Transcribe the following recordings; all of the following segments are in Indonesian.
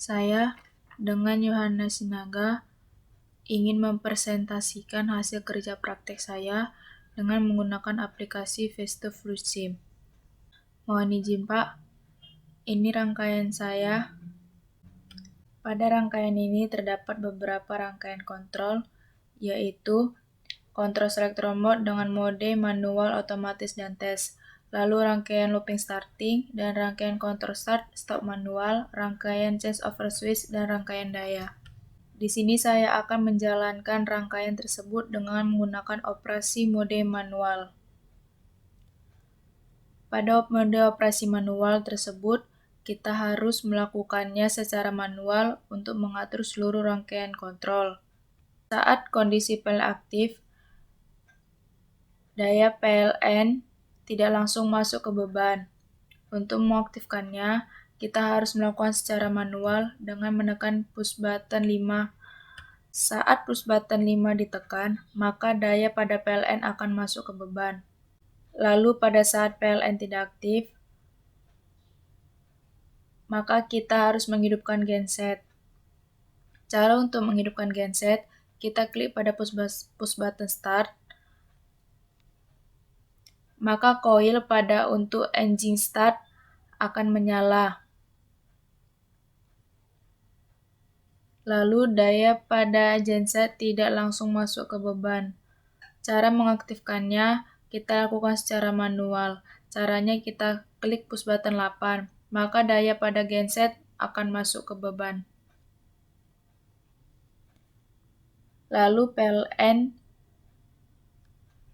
Saya, dengan Yohana Sinaga, ingin mempresentasikan hasil kerja praktek saya dengan menggunakan aplikasi Flusim. Mohon izin, Pak. Ini rangkaian saya. Pada rangkaian ini terdapat beberapa rangkaian kontrol, yaitu kontrol select mode dengan mode manual, otomatis, dan tes. Lalu rangkaian looping starting dan rangkaian control start, stop manual, rangkaian change over switch, dan rangkaian daya. Di sini saya akan menjalankan rangkaian tersebut dengan menggunakan operasi mode manual. Pada mode operasi manual tersebut, kita harus melakukannya secara manual untuk mengatur seluruh rangkaian kontrol. Saat kondisi PLN aktif, daya PLN tidak langsung masuk ke beban. Untuk mengaktifkannya, kita harus melakukan secara manual dengan menekan push button 5. Saat push button 5 ditekan, maka daya pada PLN akan masuk ke beban. Lalu pada saat PLN tidak aktif, maka kita harus menghidupkan genset. Cara untuk menghidupkan genset, kita klik pada push button start, maka koil pada untuk engine start akan menyala. Lalu daya pada genset tidak langsung masuk ke beban. Cara mengaktifkannya kita lakukan secara manual. Caranya kita klik push button 8, maka daya pada genset akan masuk ke beban. Lalu PLN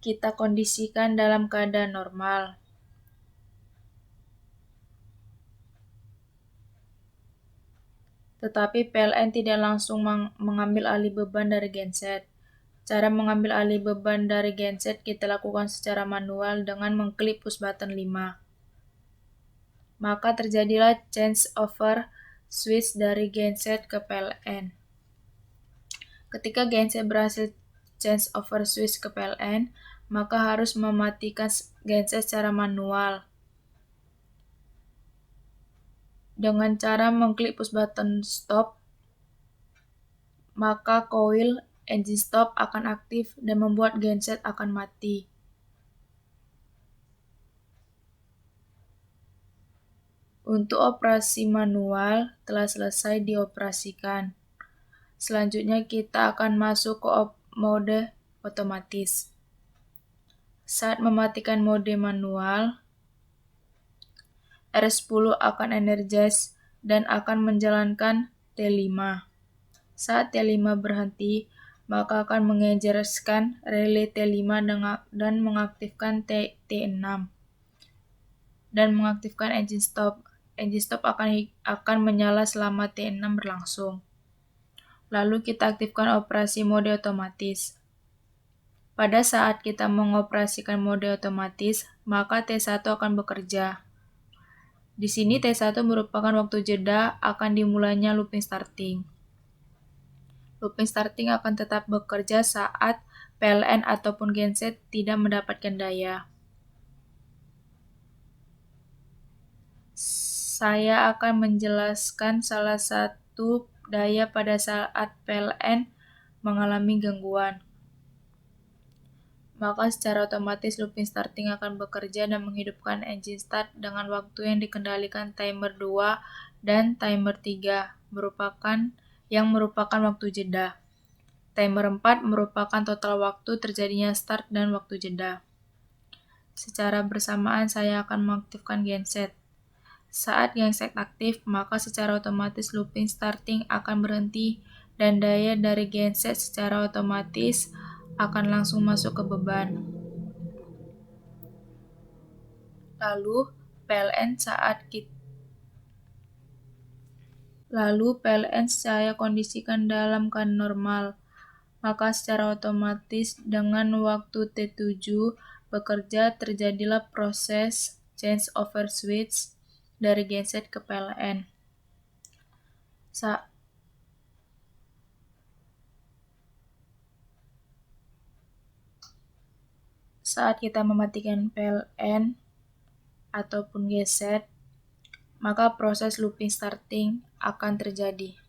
kita kondisikan dalam keadaan normal. Tetapi PLN tidak langsung mengambil alih beban dari genset. Cara mengambil alih beban dari genset kita lakukan secara manual dengan mengklik push button 5. Maka terjadilah change over switch dari genset ke PLN. Ketika genset berhasil change over switch ke PLN, maka harus mematikan genset secara manual. Dengan cara mengklik push button stop, maka koil engine stop akan aktif dan membuat genset akan mati. Untuk operasi manual telah selesai dioperasikan. Selanjutnya kita akan masuk ke mode otomatis. Saat mematikan mode manual, R10 akan energize dan akan menjalankan T5. Saat T5 berhenti, maka akan mengejereskan relay T5 dan mengaktifkan T6 dan mengaktifkan engine stop. Engine stop akan menyala selama T6 berlangsung. Lalu kita aktifkan operasi mode otomatis. Pada saat kita mengoperasikan mode otomatis, maka T1 akan bekerja. Di sini T1 merupakan waktu jeda akan dimulainya looping starting. Looping starting akan tetap bekerja saat PLN ataupun genset tidak mendapatkan daya. Saya akan menjelaskan salah satu daya pada saat PLN mengalami gangguan. Maka secara otomatis looping starting akan bekerja dan menghidupkan engine start dengan waktu yang dikendalikan timer 2 dan timer 3 yang merupakan waktu jeda. Timer 4 merupakan total waktu terjadinya start dan waktu jeda. Secara bersamaan saya akan mengaktifkan genset. Saat genset aktif, maka secara otomatis looping starting akan berhenti dan daya dari genset secara otomatis akan langsung masuk ke beban. Lalu PLN saya kondisikan dalam keadaan normal. Maka secara otomatis dengan waktu T7 bekerja terjadilah proses change over switch dari genset ke PLN. Saat kita mematikan PLN ataupun genset, maka proses looping starting akan terjadi.